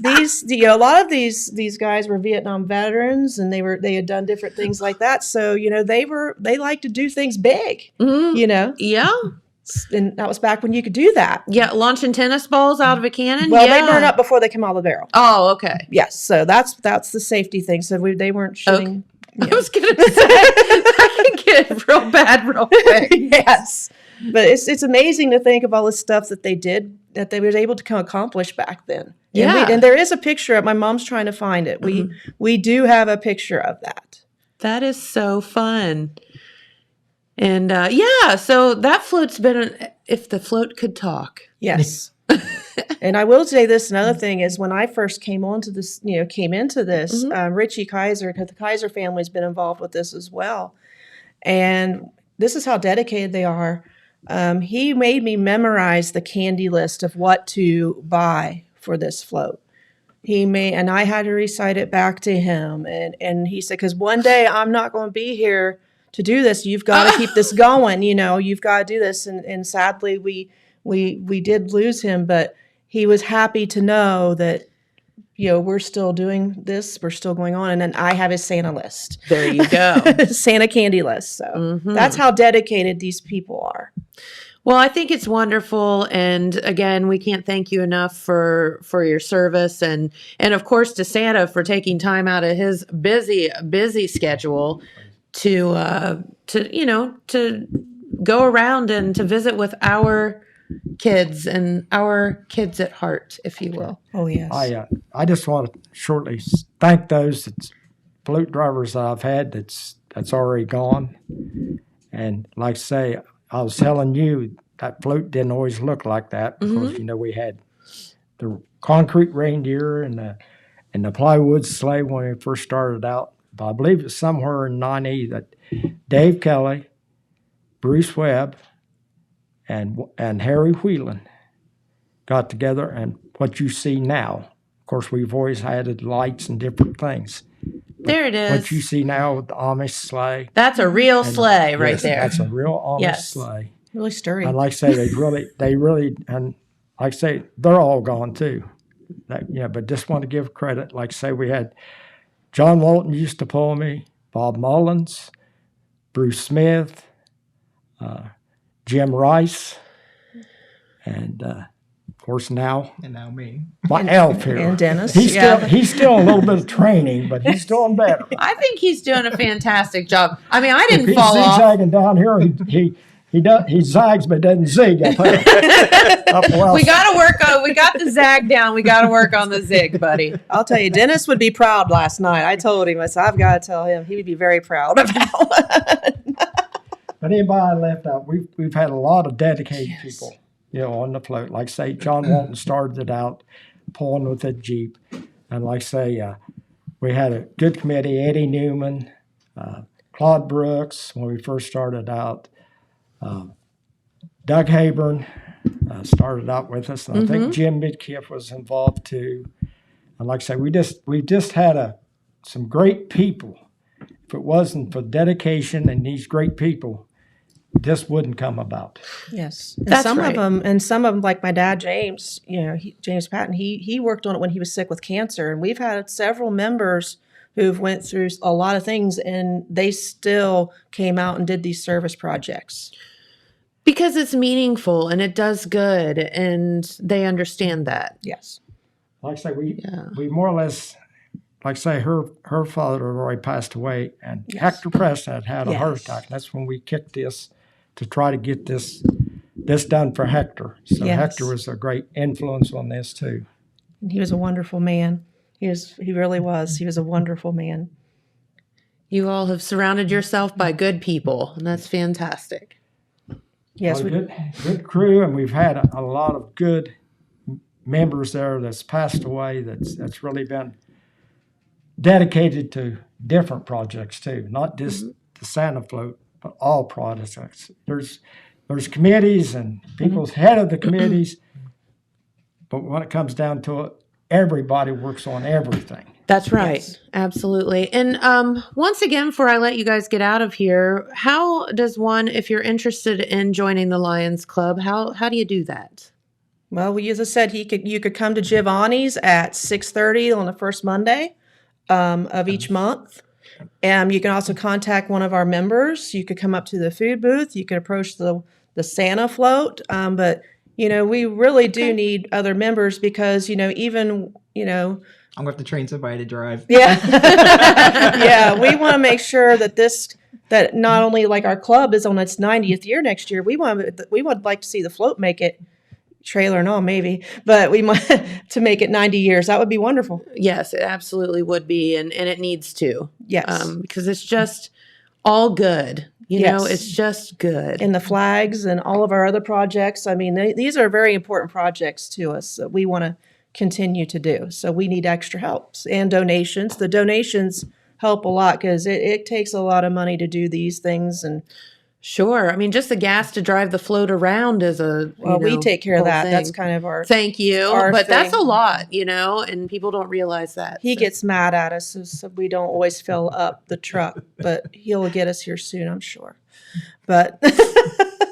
a lot of these guys were Vietnam veterans, and they had done different things like that. So they like to do things big. Yeah. And that was back when you could do that. Yeah. Launching tennis balls out of a cannon? Well, yeah. they burn up before they come out of the barrel. Oh, okay. Yes, so that's the safety thing. So they weren't shooting. I was going to say, that can get real bad real quick. Yes, but it's amazing to think of all the stuff that they did, that they were able to accomplish back then. Yeah. And there is a picture of my mom's trying to find it. We do have a picture of that. That is so fun. And so that float's been, if the float could talk. Yes. And I will say this, another thing is when I first came into this, Richie Kaiser, because the Kaiser family's been involved with this as well. And this is how dedicated they are. He made me memorize the candy list of what to buy for this float. And I had to recite it back to him. And he said, because one day I'm not going to be here to do this. You've got to keep this going. You've got to do this. And sadly, we did lose him, but he was happy to know that, we're still doing this. We're still going on. And then I have his Santa list. There you go. Santa candy list. So that's how dedicated these people are. Well, I think it's wonderful. And again, we can't thank you enough for your service and of course to Santa for taking time out of his busy schedule to go around and to visit with our kids and our kids at heart, if you will. Oh, yes. I just want to shortly thank those float drivers that I've had that's already gone. And like I say, I was telling you that float didn't always look like that because we had the concrete reindeer and the plywood sleigh when we first started out. But I believe it's somewhere in 90 that Dave Kelly, Bruce Webb, and Harry Whelan got together, and what you see now, of course, we've always added lights and different things. There it is. What you see now with the Amish sleigh. That's a real and sleigh right yes, there. That's a real Amish Yes. sleigh. Really sturdy. And like I say, they really, and like I say, they're all gone too. But just want to give credit. Like I say, we had John Walton used to pull me, Bob Mullins, Bruce Smith, Jim Rice, and of course now And now me. my elf here. and Dennis, He's yeah. he's still a little bit of training, but he's doing better. I think he's doing a fantastic job. I mean, I If didn't he's fall off. zigzagging down here, he zags but doesn't zig up there. We got the zag down. We got to work on the zig, buddy. I'll tell you, Dennis would be proud last night. I told him, I said, I've got to tell him. He would be very proud of that. But anybody left out, we've had a lot of dedicated people, on the float. Like I say, John Walton started it out pulling with a Jeep. And like I say, we had a good committee, Eddie Newman, Claude Brooks, when we first started out. Doug Hayburn started out with us, and I think Jim Midkiff was involved too. And like I say, we just had some great people. If it wasn't for dedication and these great people, this wouldn't come about. Yes. That's some right. of them, like my dad, James, James Patton, he worked on it when he was sick with cancer. And we've had several members who've went through a lot of things, and they still came out and did these service projects. Because it's meaningful and it does good, and they understand that. Yes. Like I say, we more or less, like I say, her father had already passed away, and Hector Preston had a heart attack. That's when we kicked this to try to get this done for Hector. So Hector was a great influence on this too. And he was a wonderful man. He really was. He was a wonderful man. You all have surrounded yourself by good people, and that's fantastic. Yes. Good crew, and we've had a lot of good members there that's passed away. That's really been dedicated to different projects too, not just the Santa Float, but all projects. There's committees and people's head of the committees, but when it comes down to it, everybody works on everything. That's right. Yes. Absolutely. And once again, before I let you guys get out of here, how does one, if you're interested in joining the Lions Club, how do you do that? Well, as I said, you could come to Giovanni's at 6:30 on the first Monday of each month. And you can also contact one of our members. You could come up to the food booth. You could approach the Santa float. But, we really do need other members because, even. I'm going to have to train somebody to drive. Yeah. Yeah. We want to make sure that not only like our club is on its 90th year next year, we would like to see the float make it, trailer and all maybe, but we might to make it 90 years. That would be wonderful. Yes, it absolutely would be. And it needs to. Yes. Because it's just all good. Yes. It's just good. And the flags and all of our other projects. I mean, these are very important projects to us that we want to continue to do. So we need extra help and donations. The donations help a lot because it takes a lot of money to do these things. And Sure. I mean, just the gas to drive the float around is we take care of whole that. thing. That's kind of our. Thank you. our But that's a thing. lot, and people don't realize that. He So- gets mad at us, so we don't always fill up the truck, but he'll get us here soon, I'm sure. But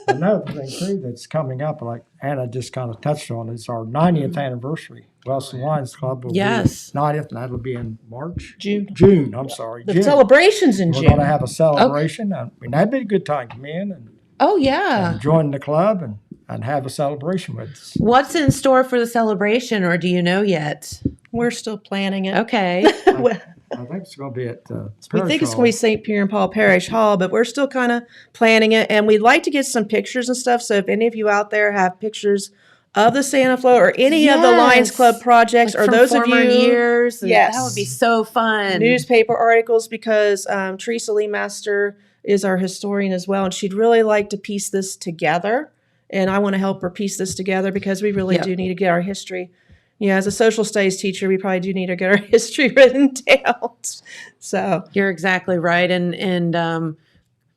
Another thing too that's coming up, like Anna just kind of touched on, is our 90th anniversary. Wellston Lions Club will Yes. be 90th, and that'll be in March. June. I'm sorry. The June. celebration's in We're June. going to have a celebration. I mean, that'd be a good time to come in Oh, yeah. and join the club and have a celebration with us. What's in store for the celebration, or do you know yet? We're still planning it. Okay. I think it's going to be at We think it's going to be St. Pierre and Paul Parish Hall, but we're still kind of planning it. And we'd like to get some pictures and stuff. So if any of you out there have pictures of the Santa Float or any of the Lions Yes. Club projects, or From those of former you years. and Yes. That would be so fun. newspaper articles, because Teresa Lee Master is our historian as well, and she'd really like to piece this together. And I want to help her piece this together because we really Yep. do need to get our history. As a social studies teacher, we probably do need to get our history written down. So You're exactly right. And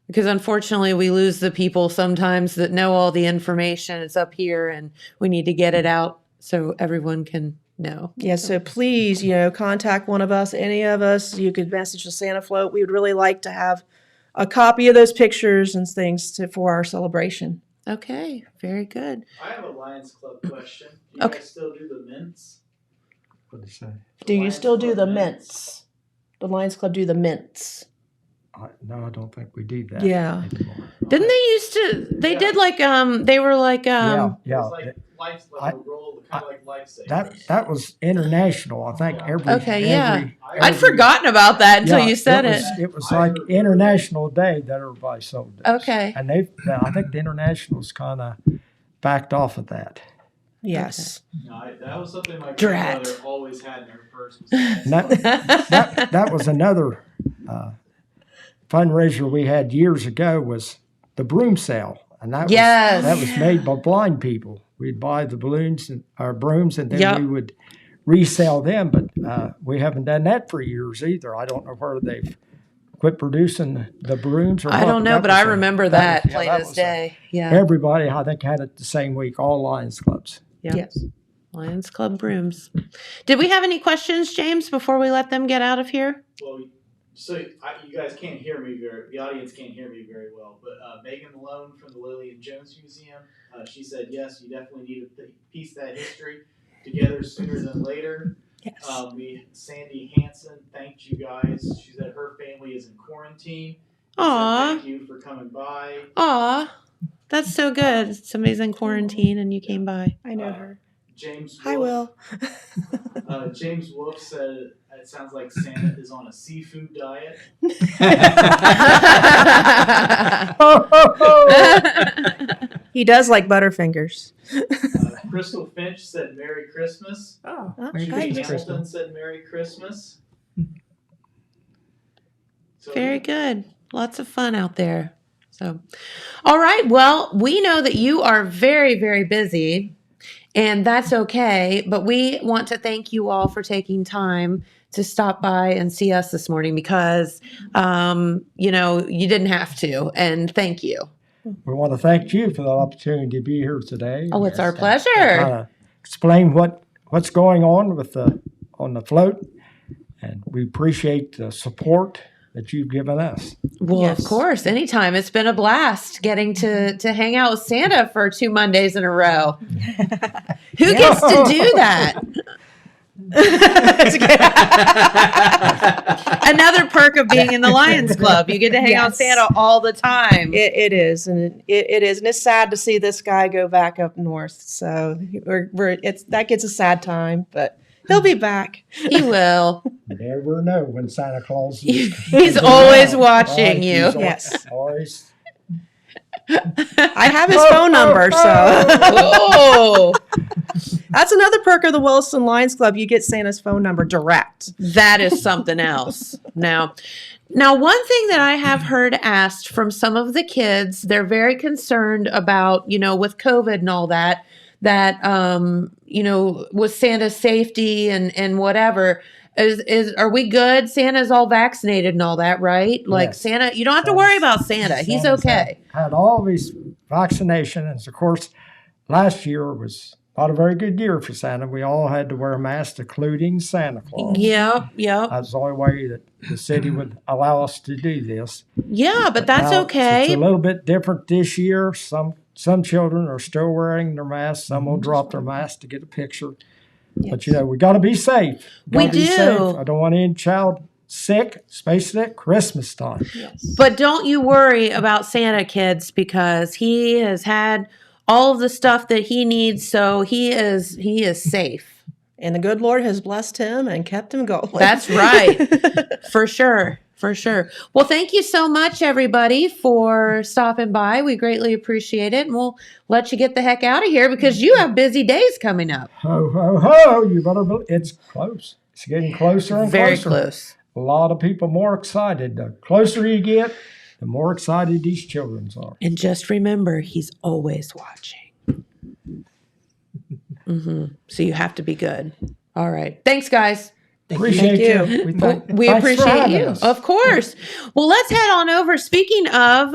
because unfortunately we lose the people sometimes that know all the information. It's up here and we need to get it out so everyone can No. Yeah, so please, contact one of us, any of us. You could message the Santa Float. We would really like to have a copy of those pictures and things for our celebration. Okay, very good. I have a Lions Club question. Do you Okay. guys still do the mints? What did he say? Do you Lions still do Club the mints? The Lions Club do the mints. No, I don't think we do that Yeah. anymore. Didn't they used to? They did like they were like Yeah. It's like life, like I- a roll, kind of like lifesavers. That was international. I think Okay, yeah. I'd every- forgotten about that until yeah, you said it. It was like International Day that everybody sold this. Okay. And I think the Internationals kind of backed off of that. Yes. No, that was something my Drat. grandmother always had in her purse. Was And that was another fundraiser we had years ago was the broom sale. And that Yes. that was made by blind people. We'd buy the balloons and our brooms and then Yep. we would resell them. But we haven't done that for years either. I don't know whether they've quit producing the brooms or I what, don't know, that but was I a- remember that was- yeah, plain that as was a- day. Yeah. Everybody, I think, had it the same week, all Lions clubs. Yep. Yes. Lions Club brooms. Did we have any questions, James, before we let them get out of here? Well, so you guys can't hear me the audience can't hear me very well, but Megan Malone from the Lillian Jones Museum, she said, yes, you definitely need to piece that history together sooner than later. Yes. Sandy Hansen thanked you guys. She said her family is in quarantine. She said, Aw. thank you for coming by. Aw, that's so good. Somebody's in quarantine and you came by. I know her. James Hi, Wolf, Will. James Wolf said it sounds like Santa is on a seafood diet. He does like Butterfingers. Crystal Finch said Merry Christmas. Oh, Oh, Merry hi, Christmas, Hamilton Crystal. said Merry Christmas. So, Very good. Lots of fun out there. So, all right. Well, we know that you are very, very busy, and that's okay. But we want to thank you all for taking time to stop by and see us this morning because, you didn't have to. And thank you. We want to thank you for the opportunity to be here today. Oh, it's our and pleasure. kind of explain what's going on on the float, and we appreciate the support that you've given us. Well, Yes. of course, anytime. It's been a blast getting to hang out with Santa for 2 Mondays in a row. Who gets to do that? Another perk of being in the Lions Club. You get to hang out with Yes. Santa all the time. It is, and it is, and it's sad to see this guy go back up north. So that gets a sad time, but he'll be back. He will. You never know when Santa Claus is. He's always watching you. He's Yes. always. I have his phone number, so Oh, that's another perk of the Wellston Lions Club. You get Santa's phone number direct. that is something else. Now, one thing that I have heard asked from some of the kids, they're very concerned about, with COVID and all that, with Santa's safety and whatever. Are we good? Santa's all vaccinated and all that, right? Like Yes. Santa, you don't have to worry about Santa. He's Santa's okay. Had all these vaccinations. Of course, last year was not a very good year for Santa. We all had to wear masks, including Santa Claus. Yep. That was the only way that the city would allow us to do this. Yeah, but that's Now, okay. It's a little bit different this year. Some children are still wearing their masks. Some will drop their mask to get a picture. But we got to be safe. We Gotta be do. safe. I don't want any child sick, especially at Christmas time. But don't you worry about Santa, kids, because he has had all of the stuff that he needs, so he is safe. And the good Lord has blessed him and kept him going. That's right. For sure. Well, thank you so much, everybody, for stopping by. We greatly appreciate it. And we'll let you get the heck out of here because you have busy days coming up. Ho, ho, ho. You better believe it's close. It's getting closer and Very closer. close. A lot of people more excited. The closer you get, the more excited these children are. And just remember, he's always watching. So you have to be good. All right. Thanks, guys. Appreciate you. you. We thanks for appreciate having you. us. Of course. Well, let's head on over. Speaking of,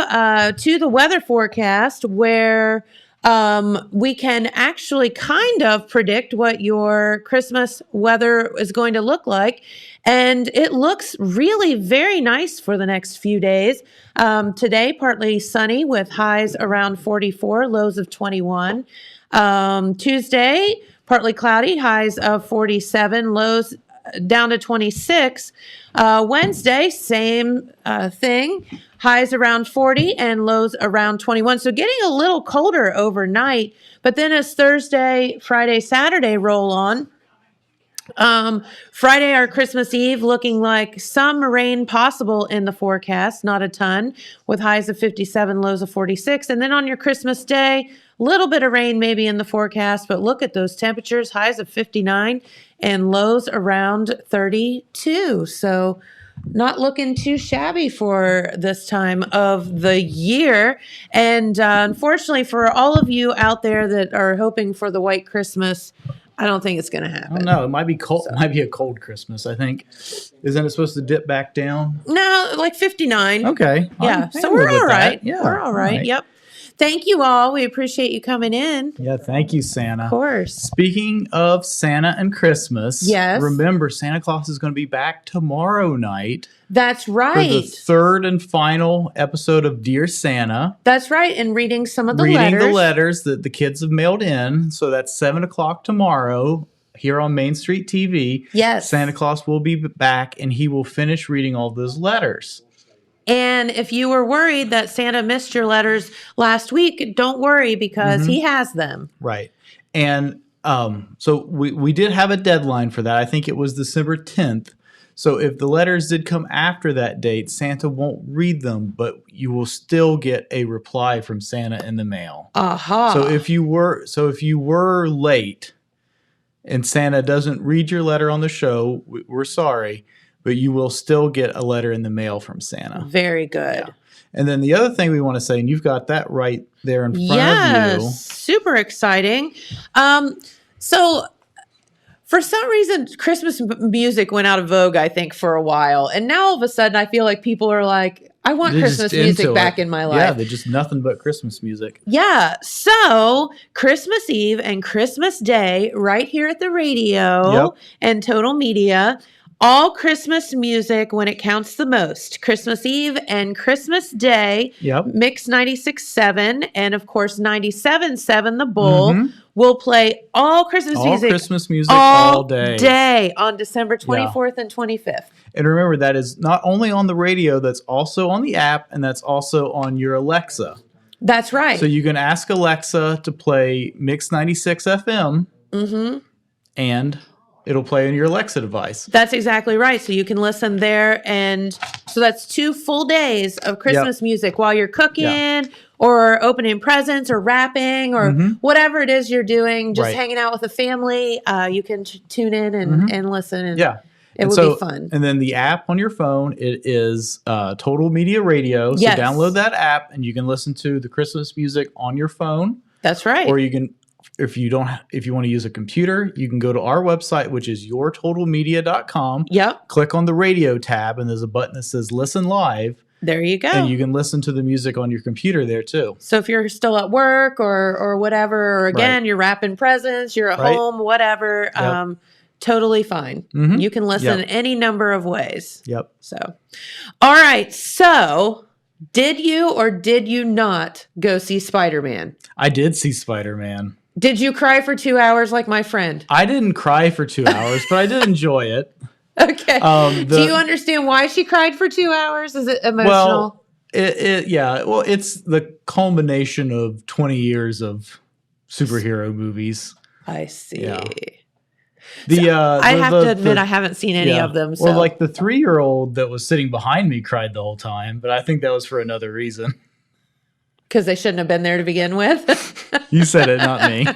to the weather forecast where we can actually kind of predict what your Christmas weather is going to look like. And it looks really very nice for the next few days. Today, partly sunny with highs around 44, lows of 21. Tuesday, partly cloudy, highs of 47, lows down to 26. Wednesday, same thing. Highs around 40 and lows around 21. So getting a little colder overnight. But then as Thursday, Friday, Saturday roll on, Friday, our Christmas Eve, looking like some rain possible in the forecast, not a ton, with highs of 57, lows of 46. And then on your Christmas Day, a little bit of rain maybe in the forecast, but look at those temperatures, highs of 59 and lows around 32. So not looking too shabby for this time of the year. And unfortunately, for all of you out there that are hoping for the white Christmas, I don't think it's going to I happen. don't know. It might be cold. It might be a cold Christmas, I think. Isn't it supposed to dip back down? No, like 59. Okay. Yeah. I So can we're live with all that. right. Yeah. We're all right. Yep. Thank you all. We appreciate you coming in. Yeah, thank you, Santa. Of course. Speaking of Santa and Christmas, Yes. remember Santa Claus is going to be back tomorrow night That's for the right. third and final episode of Dear Santa. That's right. And reading some of the Reading letters. the letters that the kids have mailed in. So that's 7 o'clock tomorrow here on Main Street TV. Yes. Santa Claus will be back and he will finish reading all those letters. And if you were worried that Santa missed your letters last week, don't worry because he has them. Right. And so we did have a deadline for that. I think it was December 10th. So if the letters did come after that date, Santa won't read them, but you will still get a reply from Santa in the mail. Aha. So if you were late and Santa doesn't read your letter on the show, we're sorry, but you will still get a letter in the mail from Santa. Very good. Yeah. And then the other thing we want to say, and you've got that right there in front of you. Super exciting. So for some reason, Christmas music went out of vogue, I think, for a while. And now all of a sudden, I feel like people are like, I want They're Christmas just music into back it. in my Yeah, life. they're just nothing but Christmas music. Yeah. So Christmas Eve and Christmas Day right here at the radio Yep. and Total Media. All Christmas music when it counts the most. Christmas Eve and Christmas Day. Yep. Mix 96.7 and of course 97.7 The Bull Mhm. will play all Christmas All music Christmas music all day. on December 24th and 25th. And remember, that is not only on the radio, that's also on the app, and that's also on your Alexa. That's right. So you can ask Alexa to play Mix 96 FM, and it'll play on your Alexa device. That's exactly right. So you can listen there. And so that's 2 full days of Christmas music while you're cooking or opening presents or wrapping or whatever it is you're doing, just Right. hanging out with the family. You can tune in and listen. And Yeah. it And would so- be fun. And then the app on your phone, it is Total Media Radio. So Yes. download that app, and you can listen to the Christmas music on your phone. That's right. Or you can, if you want to use a computer, you can go to our website, which is yourtotalmedia.com. Yep. Click on the radio tab, and there's a button that says Listen Live, There you go. and you can listen to the music on your computer there too. So if you're still at work or whatever, or again, you're wrapping presents, you're at Right. home, whatever, totally fine. Mhm. You can listen Yep. any number of ways. Yep. So, all right. So, did you or did you not go see Spider-Man? I did see Spider-Man. Did you cry for 2 hours like my friend? I didn't cry for 2 hours, but I did enjoy it. Okay. Do The- you understand why she cried for 2 hours? Is it emotional? Well, Well, it's the culmination of 20 years of superhero movies. I see. Yeah. I have to admit, I haven't seen any of them. So. Well, like the 3-year-old that was sitting behind me cried the whole time, but I think that was for another reason. Because they shouldn't have been there to begin with. You said it, not me.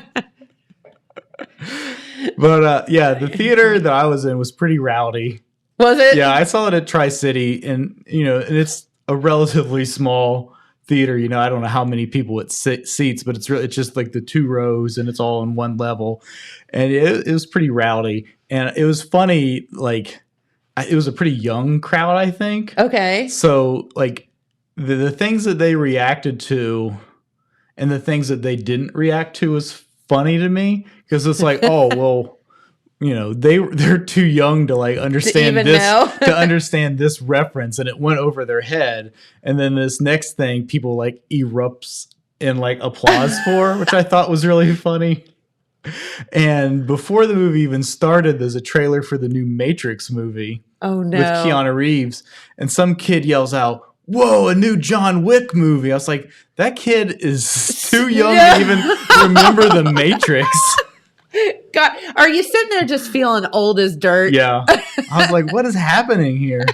But the theater that I was in was pretty rowdy. Was it? Yeah, I saw it at Tri-City, and and it's a relatively small theater. I don't know how many people it seats, but it's just like the 2 rows, and it's all on one level, and it was pretty rowdy, and it was funny. Like, it was a pretty young crowd, I think. Okay. So like the things that they reacted to and the things that they didn't react to was funny to me because it's like, oh well, you know, they're too young to like understand even this know. to understand this reference, and it went over their head. And then this next thing, people like erupts in like applause for, which I thought was really funny. And before the movie even started, there's a trailer for the new Matrix movie Oh no. with Keanu Reeves, and some kid yells out, "Whoa, a new John Wick movie." I was like, that kid is too young to even remember the Matrix. God, are you sitting there just feeling old as dirt? Yeah. I was like, what is happening here?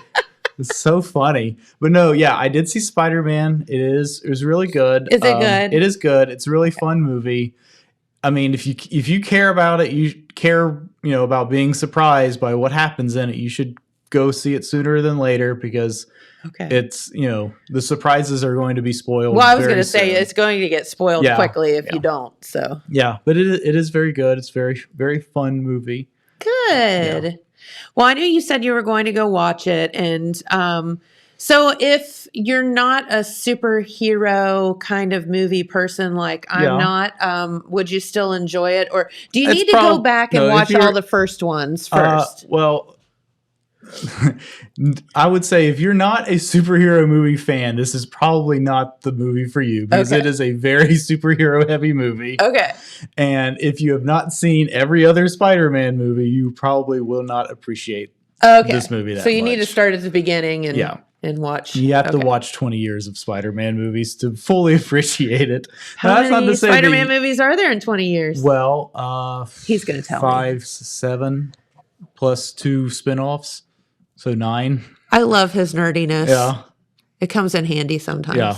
It's so funny. But no, yeah, I did see Spider-Man. It was really good. Is it good? It is good. It's a really fun movie. I mean, if you care about it, you care, you know, about being surprised by what happens in it, you should go see it sooner than later because Okay. it's, you know, the surprises are going to be spoiled. Well, I was very going to say soon. it's going to get spoiled Yeah, quickly if yeah. you don't. So Yeah, but it is very good. It's very, very fun movie. good. Yeah. Well, I knew you said you were going to go watch it, and so if you're not a superhero kind of movie person like I'm Yeah. not, would you still enjoy it, or do you It's need to go prob- back and no, if watch you're- all the first ones first? Well, I would say if you're not a superhero movie fan, this is probably not the movie for you because Okay. it is a very superhero heavy movie. Okay. And if you have not seen every other Spider-Man movie, you probably will not appreciate Okay. this movie that so you need to much. start at the beginning and Yeah. and watch. You have to okay. watch 20 years of Spider-Man movies to fully appreciate it. How Now, that's not many to say that Spider-Man you- movies are there in 20 years? Well, He's gonna tell me. 5, 7 plus 2 spin-offs. So 9. I love his nerdiness. Yeah. It comes in handy sometimes. Yeah.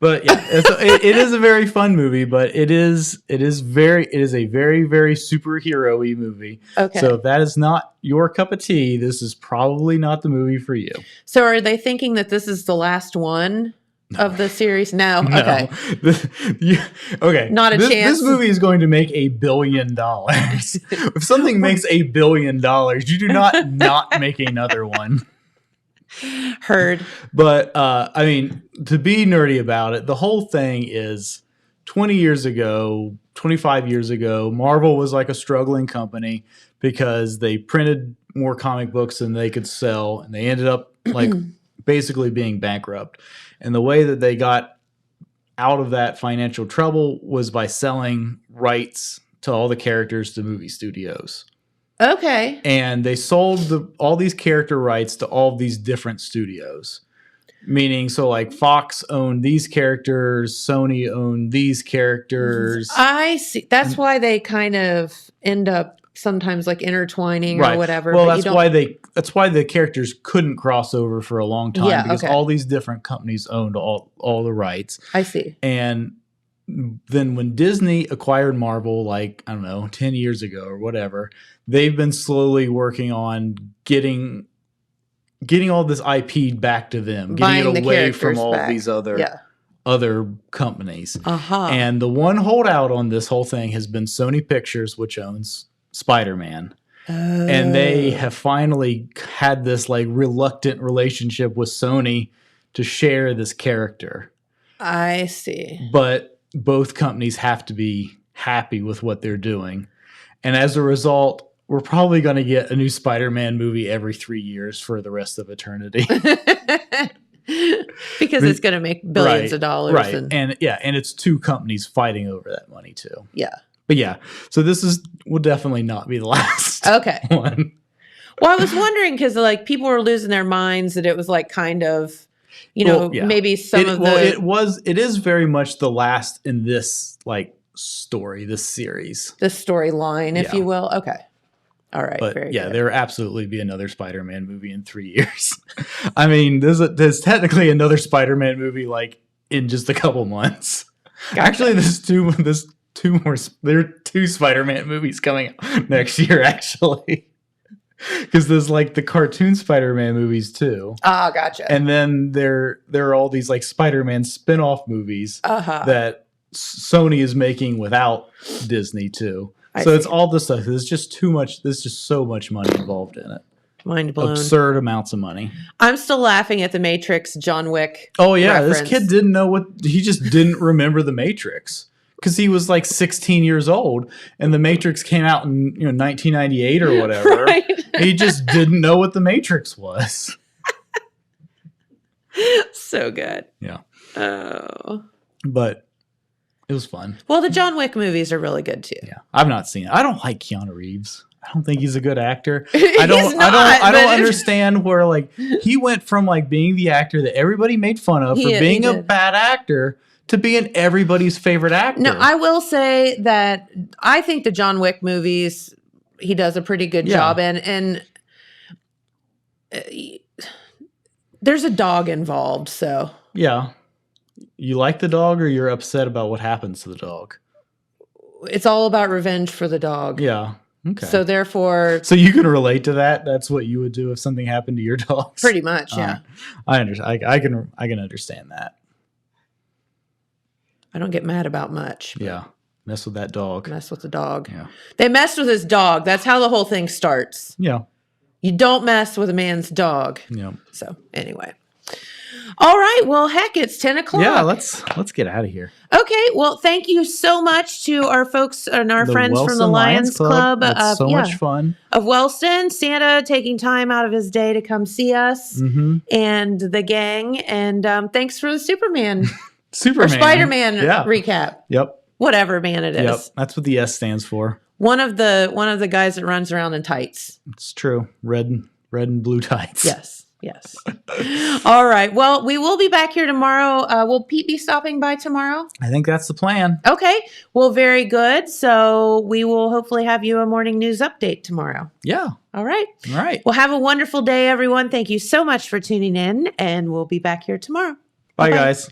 But yeah, it is a very fun movie, but it is a very, very superhero-y movie. Okay. So if that is not your cup of tea, this is probably not the movie for you. So are they thinking that this is the last one of the series? No. Okay. Okay. Not a this, chance. This movie is going to make $1 billion. If something makes $1 billion, you do not make another one. Heard. But I mean, to be nerdy about it, the whole thing is 20 years ago, 25 years ago, Marvel was like a struggling company because they printed more comic books than they could sell, and they ended up like basically being bankrupt. And the way that they got out of that financial trouble was by selling rights to all the characters to movie studios. Okay. And they sold all these character rights to all these different studios. Meaning, so like Fox owned these characters, Sony owned these characters. I see. That's why they kind of end up sometimes like intertwining or whatever. Well, but that's why the characters couldn't cross over for a long time Yeah, because okay. all these different companies owned all the rights. I see. And then when Disney acquired Marvel, like, I don't know, 10 years ago or whatever, they've been slowly working on getting all this IP back to them, Buying getting the it away characters from all back. these Yeah. other companies. Uh-huh. And the one holdout on this whole thing has been Sony Pictures, which owns Spider-Man. And they have finally had this like reluctant relationship with Sony to share this character. I see. But both companies have to be happy with what they're doing. And as a result, we're probably going to get a new Spider-Man movie every 3 years for the rest of eternity. Because it's going to make billions of dollars. Right. And And it's two companies fighting over that money too. yeah. But yeah, so this will definitely not be the last Okay. one. Well, I was wondering because like people were losing their minds that it was like kind of, Well, yeah. maybe It is very much the last in this like story, this series. the storyline, if Yeah. you will. Okay. All right. But very yeah, good. there will absolutely be another Spider-Man movie in 3 years. I mean, there's technically another Spider-Man movie like in just a couple months. Gotcha. Actually, there are 2 Spider-Man movies coming out next year, actually. Because there's like the cartoon Spider-Man movies too. Ah, gotcha. And then there are all these like Spider-Man spin-off movies Uh-huh. that Sony is making without Disney too. I So it's see. all this stuff. There's just too much. There's just so much money involved in it. Mind blown. absurd amounts of money. I'm still laughing at the Matrix John Wick. Oh yeah, reference. this kid didn't know he just didn't remember the Matrix because he was like 16 years old, and the Matrix came out in 1998 or whatever. Right. He just didn't know what the Matrix was. So good. Yeah, Oh. but it was fun. Well, the John Wick movies are really good too. Yeah, I've not seen it. I don't like Keanu Reeves. I don't think he's a good actor. He's I don't but- understand where like he went from like being the actor that everybody made fun of for being a did. bad actor to being everybody's favorite actor. No, I will say that I think the John Wick movies he does a pretty good Yeah. job in, and there's a dog involved, so Yeah. You like the dog or you're upset about what happens to the dog? it's all about revenge for the dog. Yeah. Okay. So therefore, So you can relate to that? That's what you would do if something happened to your dogs? pretty much, yeah. I understand. I can understand that. I don't get mad about much. Yeah. Mess with that dog. Mess with the dog. Yeah. They messed with his dog. That's how the whole thing starts. Yeah. You don't mess with a man's dog. Yeah. So anyway. All right. Well, heck, it's 10 o'clock. Yeah, let's get out of here. Okay. Well, thank you so much to our folks and our friends from the Wellston Lions Club That's so much fun. of Wellston. Santa taking time out of his day to come see us Mm-hmm. and the gang. And thanks for the Superman Superman. or Spider-Man Yeah. recap. Yep. Whatever man it is. Yep. That's what the S stands for. One of the guys that runs around in tights. It's true. Red and blue tights. Yes. Yes. All right. Well, we will be back here tomorrow. Will Pete be stopping by tomorrow? I think that's the plan. Okay. Well, very good. So we will hopefully have you a morning news update tomorrow. Yeah. All right. All right. Well, have a wonderful day, everyone. Thank you so much for tuning in, and we'll be back here tomorrow. Bye, Bye-bye. guys.